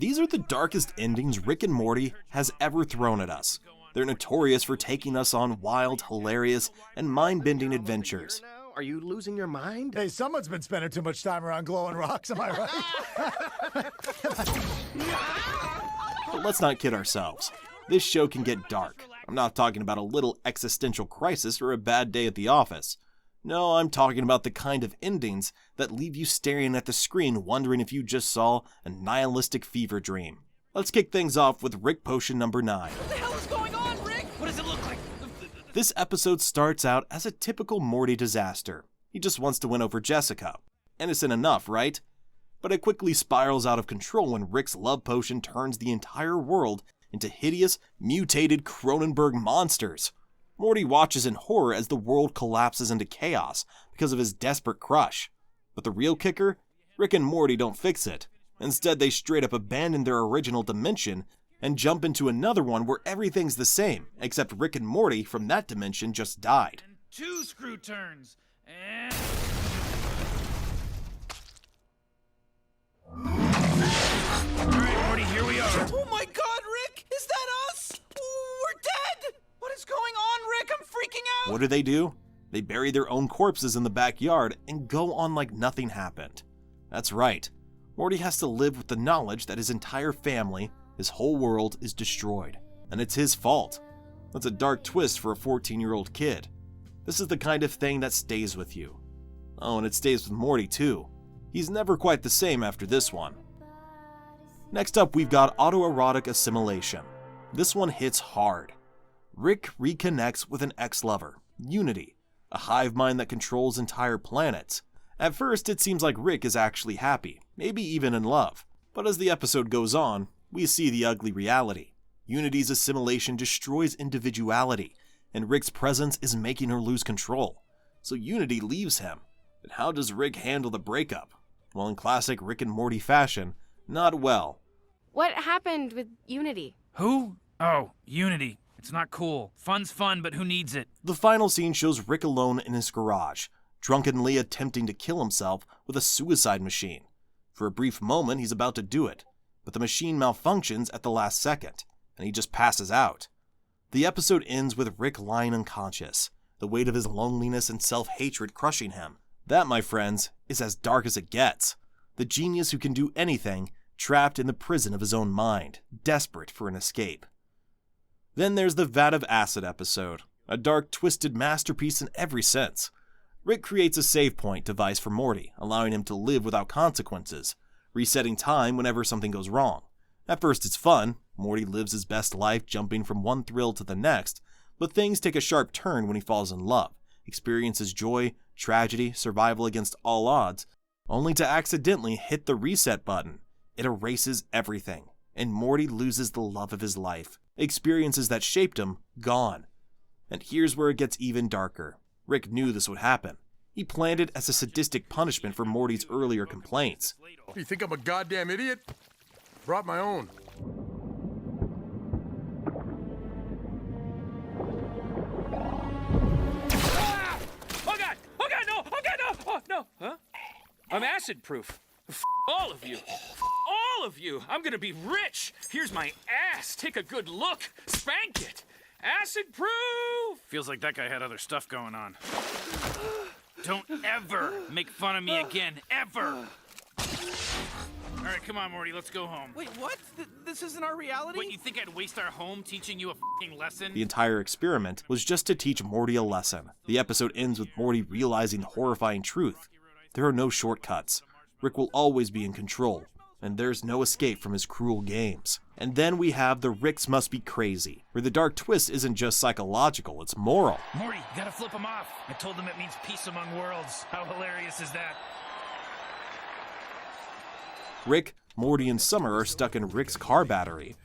These are the darkest endings Rick and Morty has ever thrown at us. They're notorious for taking us on wild, hilarious, and mind-bending adventures. Are you losing your mind? Hey, someone's been spending too much time around glowing rocks, am I right? But let's not kid ourselves. This show can get dark. I'm not talking about a little existential crisis or a bad day at the office. No, I'm talking about the kind of endings that leave you staring at the screen wondering if you just saw a nihilistic fever dream. Let's kick things off with Rick Potion number 9. What the hell is going on, Rick? What does it look like? This episode starts out as a typical Morty disaster. He just wants to win over Jessica. Innocent enough, right? But it quickly spirals out of control when Rick's love potion turns the entire world into hideous, mutated Cronenberg monsters. Morty watches in horror as the world collapses into chaos because of his desperate crush. But the real kicker? Rick and Morty don't fix it. Instead, they straight up abandon their original dimension and jump into another one where everything's the same, except Rick and Morty from that dimension just died. And 2 screw turns. And... Alright, Morty, here we are. Oh my god, Rick! Is that us? We're dead! What is going on, Rick? I'm freaking out! What do? They bury their own corpses in the backyard and go on like nothing happened. That's right. Morty has to live with the knowledge that his entire family, his whole world, is destroyed. And it's his fault. That's a dark twist for a 14-year-old kid. This is the kind of thing that stays with you. Oh, and it stays with Morty too. He's never quite the same after this one. Next up, we've got autoerotic assimilation. This one hits hard. Rick reconnects with an ex-lover, Unity, a hive mind that controls entire planets. At first, it seems like Rick is actually happy, maybe even in love. But as the episode goes on, we see the ugly reality. Unity's assimilation destroys individuality, and Rick's presence is making her lose control. So Unity leaves him. But how does Rick handle the breakup? Well, in classic Rick and Morty fashion, not well. What happened with Unity? Who? Oh, Unity. It's not cool. Fun's fun, but who needs it? The final scene shows Rick alone in his garage, drunkenly attempting to kill himself with a suicide machine. For a brief moment, he's about to do it, but the machine malfunctions at the last second, and he just passes out. The episode ends with Rick lying unconscious, the weight of his loneliness and self-hatred crushing him. That, my friends, is as dark as it gets. The genius who can do anything, trapped in the prison of his own mind, desperate for an escape. Then there's the Vat of Acid episode, a dark, twisted masterpiece in every sense. Rick creates a save point device for Morty, allowing him to live without consequences, resetting time whenever something goes wrong. At first it's fun, Morty lives his best life jumping from one thrill to the next, but things take a sharp turn when he falls in love, experiences joy, tragedy, survival against all odds, only to accidentally hit the reset button. It erases everything, and Morty loses the love of his life. Experiences that shaped him, gone. And here's where it gets even darker. Rick knew this would happen. He planned it as a sadistic punishment for Morty's earlier complaints. You think I'm a goddamn idiot? Brought my own. Ah! Oh god! Oh god, no! Oh god, no! Oh, no! Huh? I'm acid proof. All of you. All of you. I'm gonna be rich. Here's my ass. Take a good look. Spank it. Acid proof. Feels like that guy had other stuff going on. Don't ever make fun of me again. Ever. All right, come on, Morty. Let's go home. Wait, what? This isn't our reality? What, you think I'd waste our home teaching you a f***ing lesson? The entire experiment was just to teach Morty a lesson. The episode ends with Morty realizing the horrifying truth. There are no shortcuts. Rick will always be in control, and there's no escape from his cruel games. And then we have the Ricks Must Be Crazy, where the dark twist isn't just psychological, it's moral. Morty, you gotta flip him off. I told them it means peace among worlds. How hilarious is that? Rick, Morty, and Summer are stuck in Rick's car battery,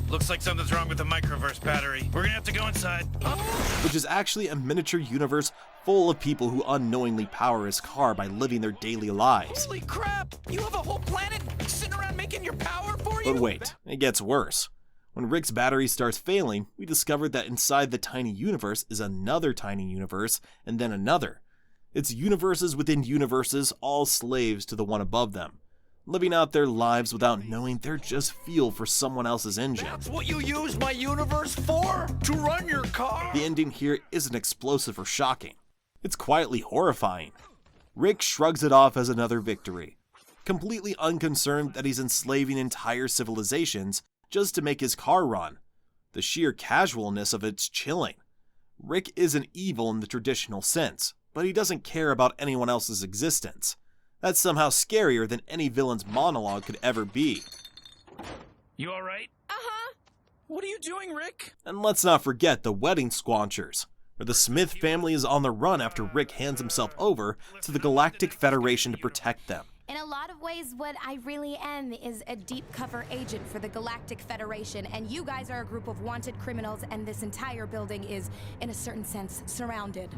Looks like something's wrong with the microverse battery. We're gonna have to go inside. which is actually a miniature universe full of people who unknowingly power his car by living their daily lives. Holy crap! You have a whole planet sitting around making your power for you? But wait, it gets worse. When Rick's battery starts failing, we discovered that inside the tiny universe is another tiny universe, and then another. It's universes within universes, all slaves to the one above them. living out their lives without knowing they're just fuel for someone else's engine. That's what you use my universe for? To run your car? The ending here isn't explosive or shocking. It's quietly horrifying. Rick shrugs it off as another victory, completely unconcerned that he's enslaving entire civilizations just to make his car run. The sheer casualness of it's chilling. Rick isn't evil in the traditional sense, but he doesn't care about anyone else's existence. That's somehow scarier than any villain's monologue could ever be. You alright? What are you doing, Rick? And let's not forget the Wedding Squanchers, where the Smith family is on the run after Rick hands himself over to the Galactic Federation to protect them. In a lot of ways, what I really am is a deep cover agent for the Galactic Federation, and you guys are a group of wanted criminals, and this entire building is, in a certain sense, surrounded.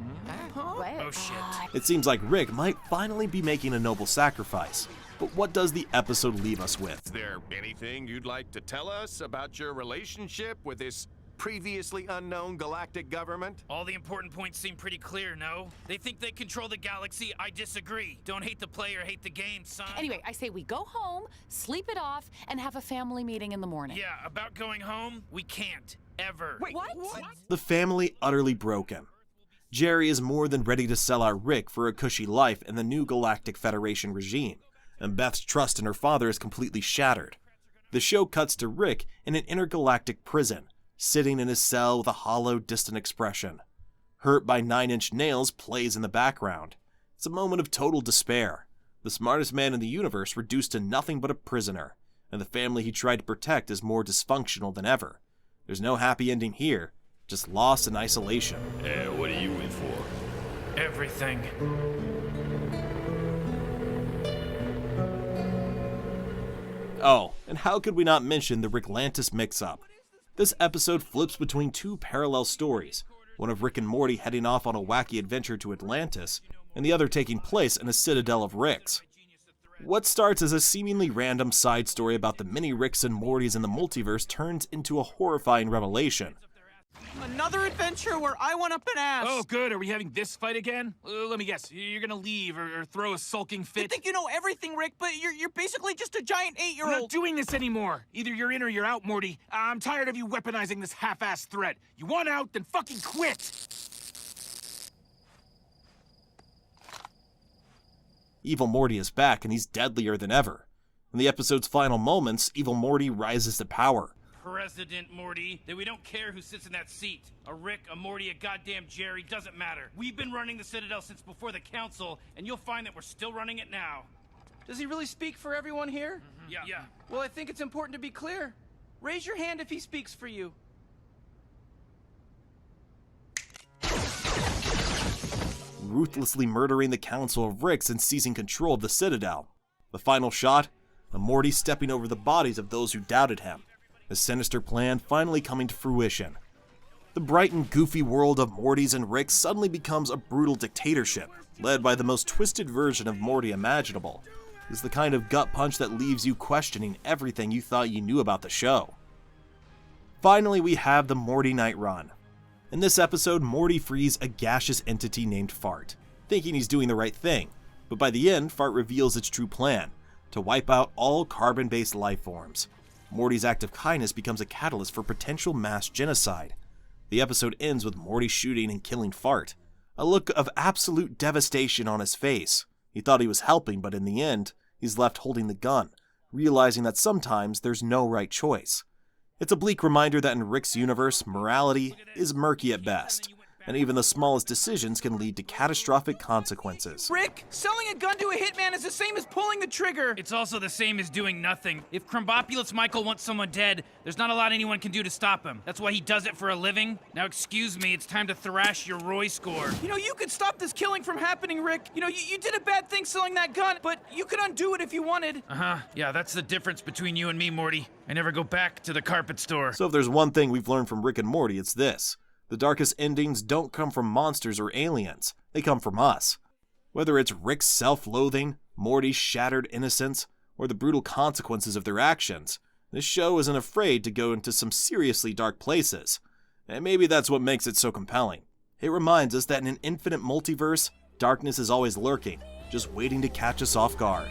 What? Oh shit. It seems like Rick might finally be making a noble sacrifice. But what does the episode leave us with? Is there anything you'd like to tell us about your relationship with this previously unknown galactic government? All the important points seem pretty clear, no? They think they control the galaxy. I disagree. Don't hate the player, hate the game, son. Anyway, I say we go home, sleep it off, and have a family meeting in the morning. Yeah, about going home, we can't. Ever. Wait, what? The family utterly broken. Jerry is more than ready to sell out Rick for a cushy life in the new Galactic Federation regime, and Beth's trust in her father is completely shattered. The show cuts to Rick in an intergalactic prison, sitting in his cell with a hollow, distant expression. Hurt by 9-inch nails plays in the background. It's a moment of total despair. The smartest man in the universe reduced to nothing but a prisoner, and the family he tried to protect is more dysfunctional than ever. There's no happy ending here, just loss and isolation. What are you in for? Everything. Oh, and how could we not mention the Ricklantis Mixup? This episode flips between two parallel stories, one of Rick and Morty heading off on a wacky adventure to Atlantis, and the other taking place in a citadel of Ricks. What starts as a seemingly random side story about the many Ricks and Mortys in the multiverse turns into a horrifying revelation. Another adventure where I went up an ass. Oh, good. Are we having this fight again? Let me guess. You're gonna leave or throw a sulking fit? You think you know everything, Rick, but you're basically just a giant 8-year-old. I'm not doing this anymore. Either you're in or you're out, Morty. I'm tired of you weaponizing this half-assed threat. You want out, then fucking quit! Evil Morty is back, and he's deadlier than ever. In the episode's final moments, Evil Morty rises to power. President Morty, that we don't care who sits in that seat. A Rick, a Morty, a goddamn Jerry, doesn't matter. We've been running the Citadel since before the Council, and you'll find that we're still running it now. Does he really speak for everyone here? Yeah. Well, I think it's important to be clear. Raise your hand if he speaks for you. Ruthlessly murdering the Council of Ricks and seizing control of the Citadel. The final shot, a Morty stepping over the bodies of those who doubted him. His sinister plan finally coming to fruition. The bright and goofy world of Mortys and Ricks suddenly becomes a brutal dictatorship, led by the most twisted version of Morty imaginable. It's the kind of gut punch that leaves you questioning everything you thought you knew about the show. Finally, we have the Mortynight Run. In this episode, Morty frees a gaseous entity named Fart, thinking he's doing the right thing, but by the end, Fart reveals its true plan, to wipe out all carbon-based life forms. Morty's act of kindness becomes a catalyst for potential mass genocide. The episode ends with Morty shooting and killing Fart, a look of absolute devastation on his face. He thought he was helping, but in the end, he's left holding the gun, realizing that sometimes there's no right choice. It's a bleak reminder that in Rick's universe, morality is murky at best, and even the smallest decisions can lead to catastrophic consequences. Rick, selling a gun to a hitman is the same as pulling the trigger. It's also the same as doing nothing. If Crumbopulous Michael wants someone dead, there's not a lot anyone can do to stop him. That's why he does it for a living. Now excuse me, it's time to thrash your Roy score. You know, you could stop this killing from happening, Rick. You know, you did a bad thing selling that gun, but you could undo it if you wanted. Yeah, that's the difference between you and me, Morty. I never go back to the carpet store. So if there's one thing we've learned from Rick and Morty, it's this. The darkest endings don't come from monsters or aliens, they come from us. Whether it's Rick's self-loathing, Morty's shattered innocence, or the brutal consequences of their actions, this show isn't afraid to go into some seriously dark places. And maybe that's what makes it so compelling. It reminds us that in an infinite multiverse, darkness is always lurking, just waiting to catch us off guard.